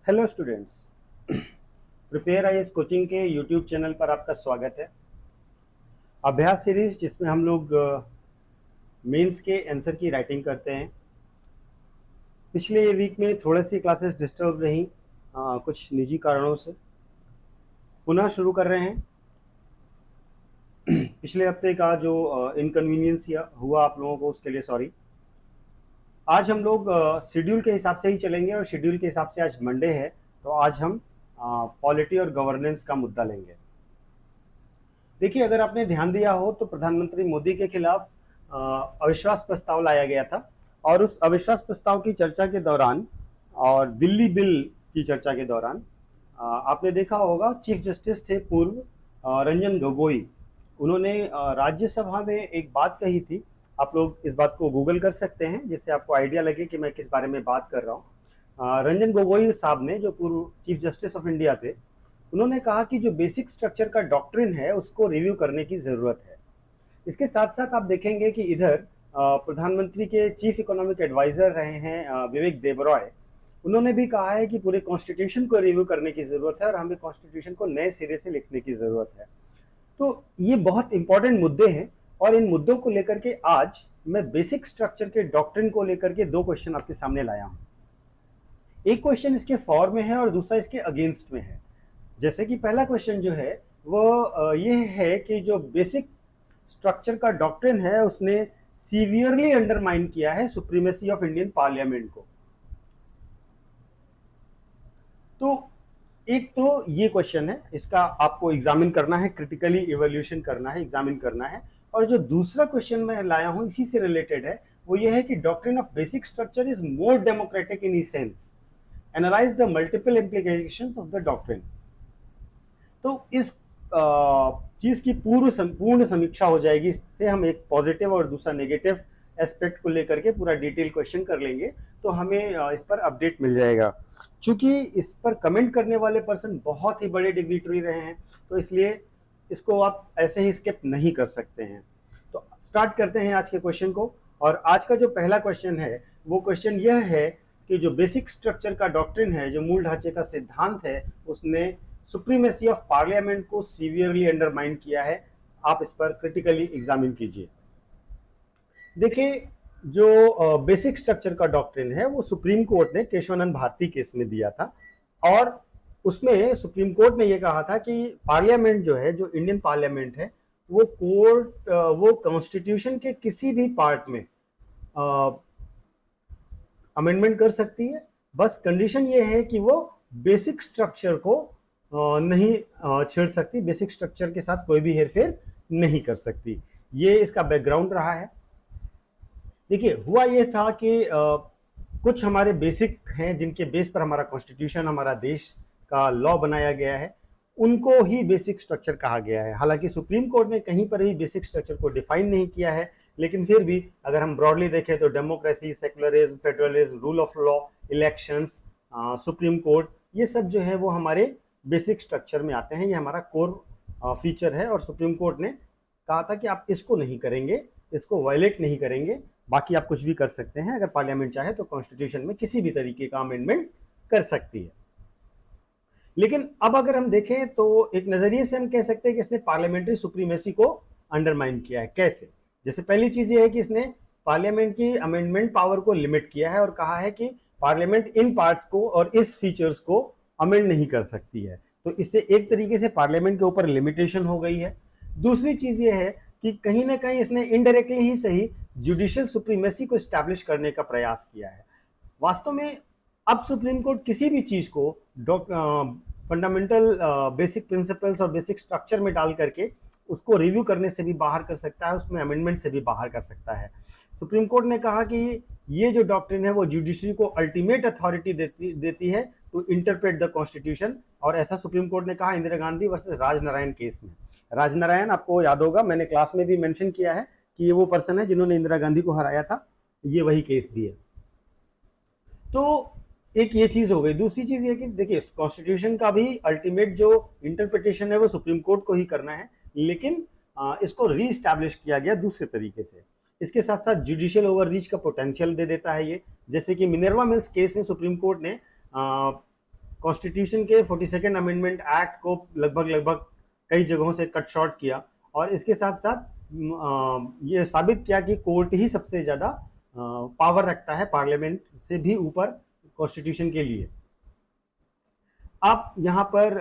Hello students. Prepare IAS coaching के YouTube channel पर आपका स्वागत है। अभ्यास सीरीज जिसमें हम लोग मेंस के आंसर की राइटिंग करते हैं। पिछले वीक में थोड़ी सी क्लासेस डिस्टर्ब रही कुछ निजी कारणों से। पुनः शुरू कर रहे हैं। पिछले हफ्ते का जो इनकन्वीनियंस हुआ आप लोगों को, उसके लिए सॉरी। आज हम लोग शेड्यूल के हिसाब से ही चलेंगे और शेड्यूल के हिसाब से आज मंडे है, तो आज हम पॉलिटी और गवर्नेंस का मुद्दा लेंगे। देखिए, अगर आपने ध्यान दिया हो तो प्रधानमंत्री मोदी के खिलाफ अविश्वास प्रस्ताव लाया गया था और उस अविश्वास प्रस्ताव की चर्चा के दौरान और दिल्ली बिल की चर्चा के दौरान आपने देखा होगा चीफ जस्टिस थे पूर्व रंजन गोगोई। उन्होंने राज्यसभा में एक बात कही थी। आप लोग इस बात को गूगल कर सकते हैं जिससे आपको आइडिया लगे कि मैं किस बारे में बात कर रहा हूँ। रंजन गोगोई साहब ने, जो पूर्व चीफ जस्टिस ऑफ इंडिया थे, उन्होंने कहा कि जो बेसिक स्ट्रक्चर का डॉक्ट्रिन है उसको रिव्यू करने की ज़रूरत है। इसके साथ साथ आप देखेंगे कि इधर प्रधानमंत्री के चीफ इकोनॉमिक एडवाइज़र रहे हैं विवेक देबरॉय। उन्होंने भी कहा है कि पूरे कॉन्स्टिट्यूशन को रिव्यू करने की ज़रूरत है और हमें कॉन्स्टिट्यूशन को नए सिरे से लिखने की ज़रूरत है। तो ये बहुत इंपॉर्टेंट मुद्दे हैं और इन मुद्दों को लेकर के आज मैं बेसिक स्ट्रक्चर के डॉक्ट्रिन को लेकर के दो क्वेश्चन आपके सामने लाया हूँ। एक क्वेश्चन इसके फॉर में है और दूसरा इसके अगेंस्ट में है। जैसे कि पहला क्वेश्चन जो है वो ये है कि जो बेसिक स्ट्रक्चर का डॉक्ट्रिन है उसने सीवियरली अंडरमाइन किया है सुप्रीमेसी ऑफ इंडियन पार्लियामेंट को। तो एक तो ये क्वेश्चन है, इसका आपको एग्जामिन करना है, क्रिटिकली इवैल्यूएशन करना है, एग्जामिन करना है। और जो दूसरा क्वेश्चन मैं लाया हूं इसी से रिलेटेड है, वो ये है कि doctrine of basic structure is more democratic in sense, analyse the multiple implications of the doctrine. तो इस चीज की पूर्ण समीक्षा हो जाएगी। इससे हम एक पॉजिटिव और दूसरा नेगेटिव एस्पेक्ट को लेकर के पूरा डिटेल क्वेश्चन कर लेंगे, तो हमें इस पर अपडेट मिल जाएगा। चूंकि इस पर कमेंट करने वाले पर्सन बहुत ही बड़े डिग्निटरी रहे हैं, तो इसलिए इसको आप ऐसे ही स्किप नहीं कर सकते हैं। तो स्टार्ट करते हैं आज के क्वेश्चन को। और आज का जो पहला क्वेश्चन है वो क्वेश्चन यह है कि जो बेसिक स्ट्रक्चर का डॉक्ट्रिन है, जो मूल ढांचे का सिद्धांत है, उसने सुप्रीमेसी ऑफ पार्लियामेंट को सीवियरली अंडरमाइन किया है। आप इस पर क्रिटिकली एग्जामिन कीजिए। देखिए, जो बेसिक स्ट्रक्चर का डॉक्ट्रिन है वो सुप्रीम कोर्ट ने केशवानंद भारती केस में दिया था और उसमें सुप्रीम कोर्ट ने यह कहा था कि पार्लियामेंट जो है, जो इंडियन पार्लियामेंट है, वो कॉन्स्टिट्यूशन के किसी भी पार्ट में अमेंडमेंट कर सकती है। बस कंडीशन ये है कि वो बेसिक स्ट्रक्चर को नहीं छेड़ सकती, बेसिक स्ट्रक्चर के साथ कोई भी हेरफेर नहीं कर सकती। ये इसका बैकग्राउंड रहा है। देखिए, हुआ ये था कि कुछ हमारे बेसिक हैं जिनके बेस पर हमारा कॉन्स्टिट्यूशन, हमारा देश का लॉ बनाया गया है, उनको ही बेसिक स्ट्रक्चर कहा गया है। हालांकि सुप्रीम कोर्ट ने कहीं पर भी बेसिक स्ट्रक्चर को डिफाइन नहीं किया है, लेकिन फिर भी अगर हम ब्रॉडली देखें तो democracy, secularism, federalism, rule of law, elections, supreme court, ये सब जो है वो हमारे बेसिक स्ट्रक्चर में आते हैं। ये हमारा कोर फीचर है और सुप्रीम कोर्ट ने कहा था कि आप इसको नहीं करेंगे, इसको वायलेट नहीं करेंगे, बाकी आप कुछ भी कर सकते हैं। अगर पार्लियामेंट चाहे तो कॉन्स्टिट्यूशन में किसी भी तरीके का अमेंडमेंट कर सकती है। लेकिन अब अगर हम देखें तो एक नजरिए से हम कह सकते हैं कि इसने पार्लियामेंट्री सुप्रीमेसी को अंडरमाइन किया है। कैसे? जैसे पहली चीज ये है कि इसने पार्लियामेंट की अमेंडमेंट पावर को लिमिट किया है और कहा है कि पार्लियामेंट इन पार्ट्स को और इस फीचर्स को अमेंड नहीं कर सकती है। तो इससे एक तरीके से पार्लियामेंट के ऊपर लिमिटेशन हो गई है। दूसरी चीज ये है कि कहीं ना कहीं इसने इनडायरेक्टली ही सही जुडिशियल सुप्रीमेसी को स्टैब्लिश करने का प्रयास किया है। वास्तव में अब सुप्रीम कोर्ट किसी भी चीज को फंडामेंटल बेसिक प्रिंसिपल्स और बेसिक स्ट्रक्चर में डाल करके उसको रिव्यू करने से भी बाहर कर सकता है, उसमें अमेंडमेंट से भी बाहर कर सकता है। सुप्रीम कोर्ट ने कहा कि ये जो डॉक्ट्रिन है वो जुडिशरी को अल्टीमेट अथॉरिटी देती है टू इंटरप्रेट द कॉन्स्टिट्यूशन। और ऐसा सुप्रीम कोर्ट ने कहा इंदिरा गांधी वर्सेस राजनारायण केस में। राजनारायण, आपको याद होगा, मैंने क्लास में भी मेंशन किया है कि ये वो पर्सन है जिन्होंने इंदिरा गांधी को हराया था। ये वही केस भी है। तो एक ये चीज हो गई। दूसरी चीज ये कि देखिए, कॉन्स्टिट्यूशन का भी अल्टीमेट जो इंटरप्रिटेशन है वो सुप्रीम कोर्ट को ही करना है, लेकिन इसको रीस्टैब्लिश किया गया दूसरे तरीके से। इसके साथ साथ जुडिशियल ओवररीच का पोटेंशियल दे देता है ये। जैसे कि मिनर्वा मिल्स केस में सुप्रीम कोर्ट ने कॉन्स्टिट्यूशन के 42nd अमेंडमेंट एक्ट को लगभग कई जगहों से कट शॉर्ट किया और इसके साथ साथ ये साबित किया कि कोर्ट ही सबसे ज़्यादा पावर रखता है पार्लियामेंट से भी ऊपर कॉन्स्टिट्यूशन के लिए। आप यहाँ पर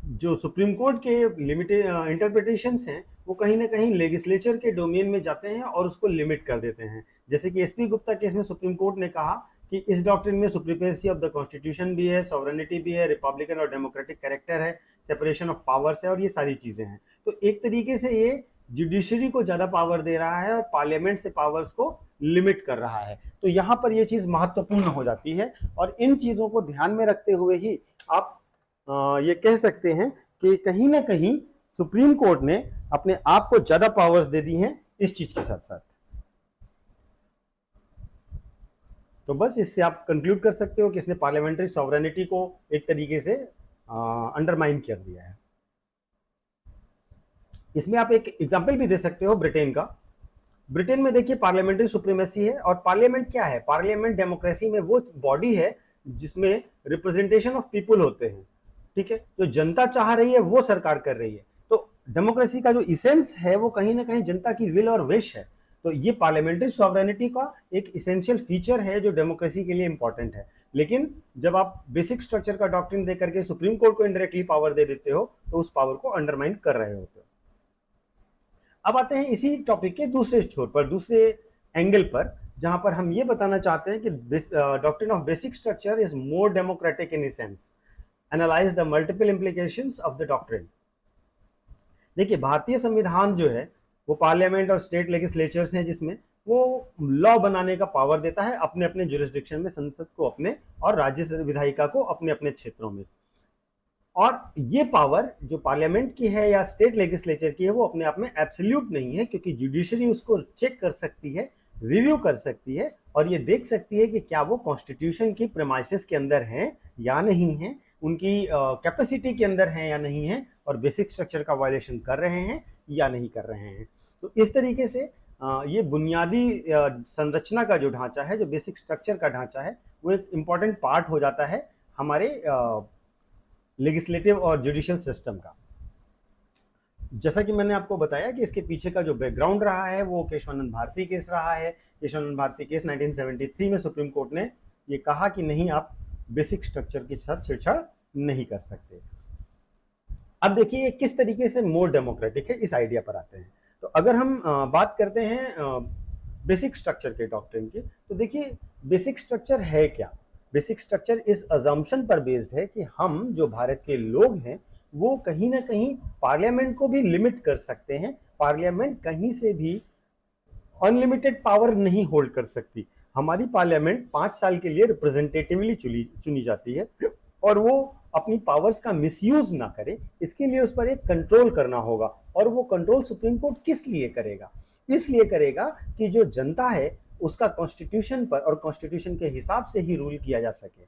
जो सुप्रीम कोर्ट के लिमिटेड इंटरप्रिटेशंस हैं वो कहीं ना कहीं लेजिस्लेचर के डोमेन में जाते हैं और उसको लिमिट कर देते हैं। जैसे कि एसपी गुप्ता केस में सुप्रीम कोर्ट ने कहा कि इस डॉक्ट्रिन में सुप्रीमेसी ऑफ द कॉन्स्टिट्यूशन भी है, सॉवरेनिटी भी है, रिपब्लिकन और डेमोक्रेटिक कैरेक्टर है, सेपरेशन ऑफ पावर्स है और ये सारी चीजें हैं। तो एक तरीके से ये जुडिशरी को ज्यादा पावर दे रहा है और पार्लियामेंट से पावर्स को लिमिट कर रहा है। तो यहाँ पर ये चीज महत्वपूर्ण हो जाती है और इन चीजों को ध्यान में रखते हुए ही आप ये कह सकते हैं कि कहीं ना कहीं सुप्रीम कोर्ट ने अपने आप को ज्यादा पावर्स दे दी हैं इस चीज के साथ साथ। तो बस इससे आप कंक्लूड कर सकते हो कि इसने पार्लियामेंट्री सॉवरेनिटी को एक तरीके से अंडरमाइन कर दिया है। इसमें आप एक एग्जांपल भी दे सकते हो ब्रिटेन का। ब्रिटेन में देखिए पार्लियामेंट्री सुप्रीमेसी है और पार्लियामेंट क्या है? पार्लियामेंट डेमोक्रेसी में वो बॉडी है जिसमें रिप्रेजेंटेशन ऑफ पीपुल होते हैं, ठीक है? जो जनता चाह रही है वो सरकार कर रही है। तो डेमोक्रेसी का जो इसेंस है वो कहीं ना कहीं जनता की विल और विश है। तो ये पार्लियामेंट्री सॉवरेनिटी का एक इसेंशियल फीचर है जो डेमोक्रेसी के लिए इंपॉर्टेंट है। लेकिन जब आप बेसिक स्ट्रक्चर का डॉक्ट्रिन दे करके सुप्रीम कोर्ट को इनडायरेक्टली पावर दे देते हो तो उस पावर को अंडरमाइन कर रहे होते हो। अब आते हैं इसी टॉपिक के दूसरे छोर पर, दूसरे एंगल पर, जहां पर हम ये बताना चाहते हैं कि doctrine of basic structure is more democratic in sense, analyse the multiple implications of the doctrine. देखिए भारतीय संविधान जो है वो पार्लियामेंट और स्टेट लेजिस्लेचर्स हैं जिसमें वो लॉ बनाने का पावर देता है अपने अपने जुरिस्डिक्शन में, संसद को अपने और राज्य विधायिका को अपने अपने क्षेत्रों में। और ये पावर जो पार्लियामेंट की है या स्टेट लेजिस्लेचर की है वो अपने आप में एब्सोल्यूट नहीं है, क्योंकि जुडिशरी उसको चेक कर सकती है, रिव्यू कर सकती है और ये देख सकती है कि क्या वो कॉन्स्टिट्यूशन की प्रेमाइसेस के अंदर हैं या नहीं है, उनकी कैपेसिटी के अंदर हैं या नहीं है और बेसिक स्ट्रक्चर का वायलेशन कर रहे हैं या नहीं कर रहे हैं। तो इस तरीके से ये बुनियादी संरचना का जो ढांचा है, जो बेसिक स्ट्रक्चर का ढांचा है, वो एक इम्पॉर्टेंट पार्ट हो जाता है हमारे लेजिस्लेटिव और जुडिशियल सिस्टम का। जैसा कि मैंने आपको बताया कि इसके पीछे का जो बैकग्राउंड रहा है वो केशवानंद भारती केस रहा है। केशवानंद भारती केस 1973 में सुप्रीम कोर्ट ने ये कहा कि नहीं, आप बेसिक स्ट्रक्चर के साथ छेड़छाड़ नहीं कर सकते। अब देखिए किस तरीके से मोर डेमोक्रेटिक है, इस आइडिया पर आते हैं। तो अगर हम बात करते हैं बेसिक स्ट्रक्चर के डॉक्ट्रिन की, तो देखिए बेसिक स्ट्रक्चर है क्या? बेसिक स्ट्रक्चर इस अजम्पशन पर बेस्ड है कि हम जो भारत के लोग हैं वो कहीं ना कहीं पार्लियामेंट को भी लिमिट कर सकते हैं। पार्लियामेंट कहीं से भी अनलिमिटेड पावर नहीं होल्ड कर सकती। हमारी पार्लियामेंट 5 साल के लिए रिप्रेजेंटेटिवली चुनी जाती है और वो अपनी पावर्स का मिसयूज ना करे, इसके लिए उस पर एक कंट्रोल करना होगा। और वो कंट्रोल सुप्रीम कोर्ट किस लिए करेगा? इसलिए करेगा कि जो जनता है उसका कॉन्स्टिट्यूशन पर और कॉन्स्टिट्यूशन के हिसाब से ही रूल किया जा सके।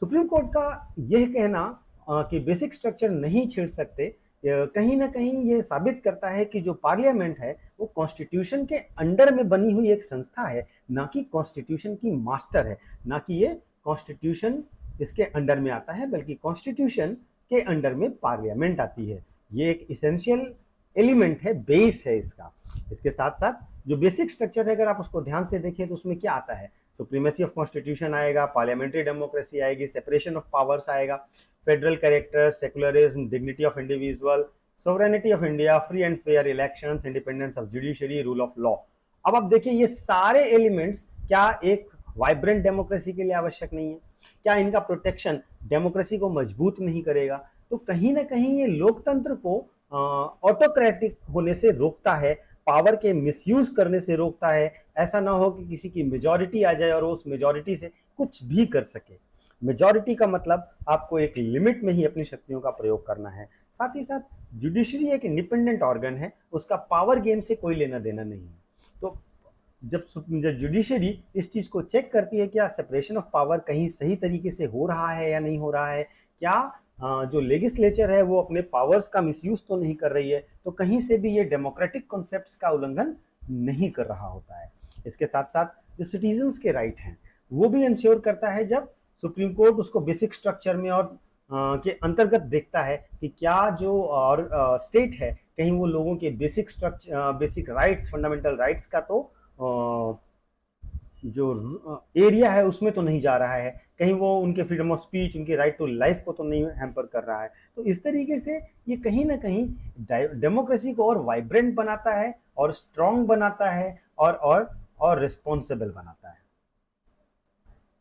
सुप्रीम कोर्ट का यह कहना कि बेसिक स्ट्रक्चर नहीं छेड़ सकते, कहीं ना कहीं ये साबित करता है कि जो पार्लियामेंट है वो कॉन्स्टिट्यूशन के अंडर में बनी हुई एक संस्था है, ना कि कॉन्स्टिट्यूशन की मास्टर है, ना कि ये कॉन्स्टिट्यूशन इसके अंडर में आता है, बल्कि कॉन्स्टिट्यूशन के अंडर में पार्लियामेंट आती है। ये एक इसेंशियल एलिमेंट है, बेस है इसका। इसके साथ साथ जो बेसिक स्ट्रक्चर है अगर आप उसको ध्यान से देखें तो उसमें क्या आता है? सुप्रीमेसी ऑफ कॉन्स्टिट्यूशन आएगा, पार्लियामेंट्री डेमोक्रेसी आएगी, सेपरेशन ऑफ पावर्स आएगा, federal character, secularism, dignity of individual, sovereignty of India, free and fair elections, independence of judiciary, rule of law. अब आप देखिए ये सारे एलिमेंट्स क्या एक वाइब्रेंट डेमोक्रेसी के लिए आवश्यक नहीं है? क्या इनका प्रोटेक्शन डेमोक्रेसी को मजबूत नहीं करेगा? तो कहीं ना कहीं ये लोकतंत्र को ऑटोक्रेटिक होने से रोकता है, पावर के मिसयूज करने से रोकता है। ऐसा ना हो कि किसी की मेजॉरिटी आ जाए और उस मेजॉरिटी से कुछ भी कर सके। मेजॉरिटी का मतलब आपको एक लिमिट में ही अपनी शक्तियों का प्रयोग करना है। साथ ही साथ जुडिशरी एक इंडिपेंडेंट ऑर्गन है, उसका पावर गेम से कोई लेना देना नहीं है। तो जब जुडिशरी इस चीज को चेक करती है क्या सेपरेशन ऑफ पावर कहीं सही तरीके से हो रहा है या नहीं हो रहा है, क्या जो लेजिस्लेचर है वो अपने पावर्स का मिसयूज तो नहीं कर रही है, तो कहीं से भी ये डेमोक्रेटिक कॉन्सेप्ट्स का उल्लंघन नहीं कर रहा होता है। इसके साथ साथ जो सिटीजन्स के राइट हैं वो भी इंश्योर करता है जब सुप्रीम कोर्ट उसको बेसिक स्ट्रक्चर में और के अंतर्गत देखता है कि क्या जो और स्टेट है कहीं वो लोगों के basic structure, basic rights, fundamental rights का तो जो एरिया है उसमें तो नहीं जा रहा है, कहीं वो उनके फ्रीडम ऑफ स्पीच, उनके राइट टू लाइफ को तो नहीं हैम्पर कर रहा है। तो इस तरीके से ये कहीं ना कहीं डेमोक्रेसी को और वाइब्रेंट बनाता है और स्ट्रांग बनाता है और रिस्पॉन्सिबल बनाता है।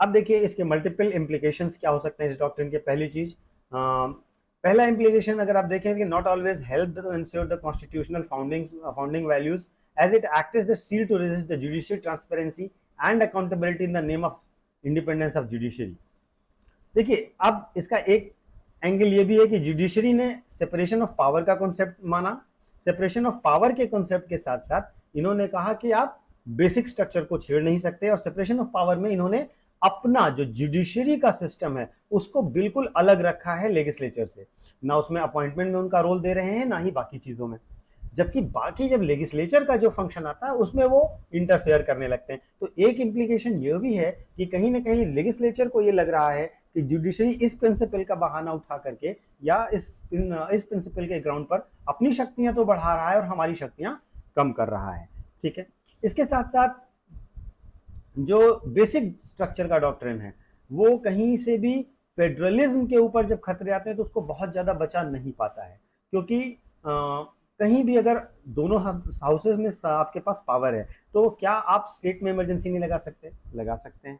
अब देखिए इसके मल्टीपल इम्प्लीकेशंस क्या हो सकते हैं इस डॉक्ट्रिन के। पहली चीज, पहला इम्प्लीकेशन अगर आप देखें कि not always help to ensure the constitutional founding values as it act as the seal to resist the judicial transparency and accountability in the name of independence of judiciary. देखिए अब इसका एक एंगल ये भी है कि जुडिशरी ने separation of power का कॉन्सेप्ट माना। सेपरेशन ऑफ पावर के कॉन्सेप्ट के साथ साथ इन्होंने कहा कि आप बेसिक स्ट्रक्चर को छेड़ नहीं सकते, और सेपरेशन ऑफ पावर में इन्होंने अपना जो जुडिशरी का सिस्टम है उसको बिल्कुल अलग रखा है लेजिस्लेचर से। ना उसमें अपॉइंटमेंट में उनका रोल दे रहे हैं, ना ही बाकी चीजों में। जबकि बाकी जब लेजिस्लेचर का जो फंक्शन आता है उसमें वो इंटरफेयर करने लगते हैं। तो एक इम्प्लीकेशन ये भी है कि कहीं ना कहीं लेजिस्लेचर को ये लग रहा है कि जुडिशरी इस प्रिंसिपल का बहाना उठा करके या इस प्रिंसिपल के ग्राउंड पर अपनी शक्तियां तो बढ़ा रहा है और हमारी शक्तियां कम कर रहा है। ठीक है, इसके साथ साथ जो बेसिक स्ट्रक्चर का डॉक्ट्रिन है वो कहीं से भी फेडरलिज्म के ऊपर जब खतरे आते हैं तो उसको बहुत ज्यादा बचा नहीं पाता है, क्योंकि कहीं भी अगर दोनों हाउसेज में आपके पास पावर है तो क्या आप स्टेट में इमरजेंसी नहीं लगा सकते? लगा सकते हैं।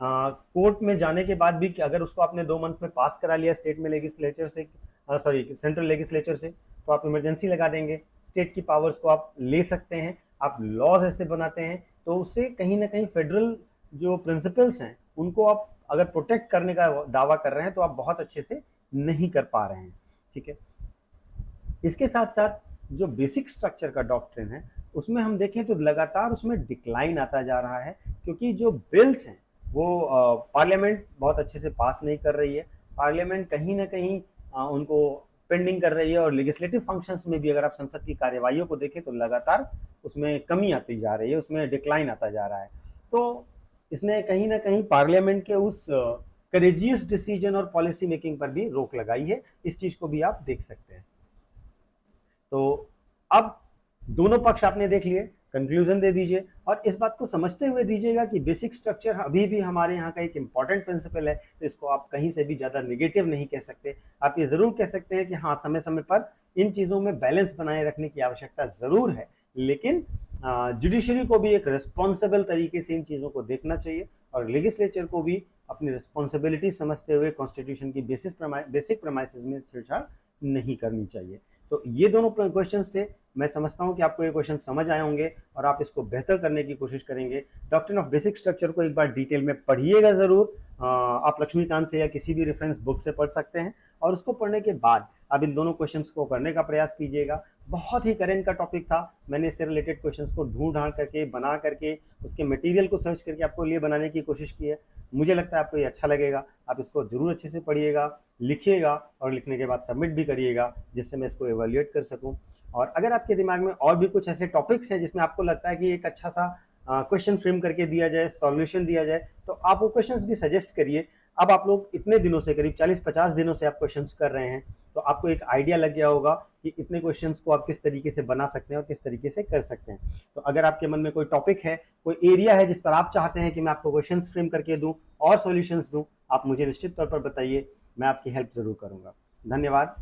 कोर्ट में जाने के बाद भी अगर उसको आपने 2 मंथ में पास करा लिया स्टेट में लेजिस्लेचर से, सॉरी सेंट्रल लेजिस्लेचर से, तो आप इमरजेंसी लगा देंगे। स्टेट की पावर्स को आप ले सकते हैं, आप लॉज ऐसे बनाते हैं तो उससे कहीं ना कहीं फेडरल जो प्रिंसिपल्स हैं उनको आप अगर प्रोटेक्ट करने का दावा कर रहे हैं तो आप बहुत अच्छे से नहीं कर पा रहे हैं। ठीक है, इसके साथ साथ जो बेसिक स्ट्रक्चर का डॉक्ट्रिन है उसमें हम देखें तो लगातार उसमें डिक्लाइन आता जा रहा है, क्योंकि जो बिल्स हैं वो पार्लियामेंट बहुत अच्छे से पास नहीं कर रही है। पार्लियामेंट कहीं ना कहीं उनको पेंडिंग कर रही है, और लेजिस्लेटिव फंक्शंस में भी अगर आप संसद की कार्यवाहियों को देखें तो लगातार उसमें कमी आती जा रही है, उसमें डिक्लाइन आता जा रहा है। तो इसने कहीं ना कहीं पार्लियामेंट के उस करेजियस डिसीजन और पॉलिसी मेकिंग पर भी रोक लगाई है। इस चीज को भी आप देख सकते हैं। तो अब दोनों पक्ष आपने देख लिए, कंक्लूजन दे दीजिए और इस बात को समझते हुए दीजिएगा कि बेसिक स्ट्रक्चर अभी भी हमारे यहाँ का एक इंपॉर्टेंट प्रिंसिपल है, तो इसको आप कहीं से भी ज़्यादा नेगेटिव नहीं कह सकते। आप ये ज़रूर कह सकते हैं कि हाँ, समय समय पर इन चीज़ों में बैलेंस बनाए रखने की आवश्यकता ज़रूर है, लेकिन जुडिशरी को भी एक रिस्पॉन्सिबल तरीके से इन चीज़ों को देखना चाहिए और लेजिस्लेचर को भी अपनी रिस्पॉन्सिबिलिटी समझते हुए कॉन्स्टिट्यूशन की बेसिक प्रेमाइसेस में छेड़छाड़ नहीं करनी चाहिए। तो ये दोनों क्वेश्चंस थे। मैं समझता हूं कि आपको ये क्वेश्चन समझ आए होंगे और आप इसको बेहतर करने की कोशिश करेंगे। डॉक्ट्रिन ऑफ बेसिक स्ट्रक्चर को एक बार डिटेल में पढ़िएगा ज़रूर। आप लक्ष्मीकांत से या किसी भी रेफरेंस बुक से पढ़ सकते हैं, और उसको पढ़ने के बाद आप इन दोनों क्वेश्चंस को करने का प्रयास कीजिएगा। बहुत ही करेंट का टॉपिक था, मैंने इससे रिलेटेड क्वेश्चंस को ढूंढ ढांड करके बना करके उसके मटेरियल को सर्च करके आपको लिए बनाने की कोशिश की है। मुझे लगता है आपको ये अच्छा लगेगा। आप इसको जरूर अच्छे से पढ़िएगा, लिखिएगा और लिखने के बाद सबमिट भी करिएगा, जिससे मैं इसको एवेल्युएट कर सकूं। और अगर आपके दिमाग में और भी कुछ ऐसे टॉपिक्स हैं जिसमें आपको लगता है कि एक अच्छा सा क्वेश्चन फ्रेम करके दिया जाए, सॉल्यूशन दिया जाए, तो आप वो क्वेश्चंस भी सजेस्ट करिए। अब आप लोग इतने दिनों से, करीब 40-50 दिनों से आप क्वेश्चंस कर रहे हैं, तो आपको एक आइडिया लग गया होगा कि इतने क्वेश्चंस को आप किस तरीके से बना सकते हैं और किस तरीके से कर सकते हैं। तो अगर आपके मन में कोई टॉपिक है, कोई एरिया है जिस पर आप चाहते हैं कि मैं आपको क्वेश्चंस फ्रेम करके दूं और सॉल्यूशंस दूं, आप मुझे निश्चित तौर पर बताइए, मैं आपकी हेल्प जरूर करूंगा। धन्यवाद।